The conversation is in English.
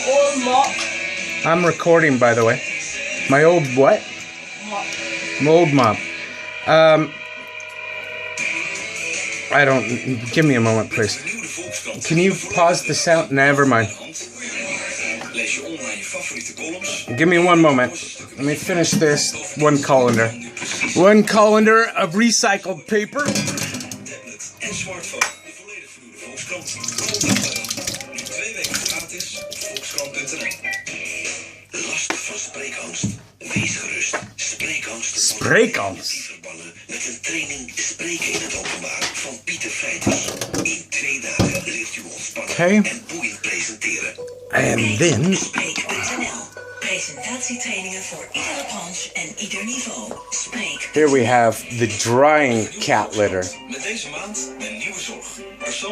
old mop. I'm recording, by the way. My old what? Mop. My old mop. I don't... Give me a moment, please. Can you pause the sound? Never mind. Give me one moment. Let me finish this. One colander. One colander of recycled paper. Spreekangst. Met een training spreken in het openbaar van Pieter Feiters. In 2 dagen leert u ontspannen en boeiend presenteren. And then... Presentatietrainingen voor iedere branche en ieder niveau. Spreek. Here we have the drying cat litter. Met deze maand een nieuwe zorg.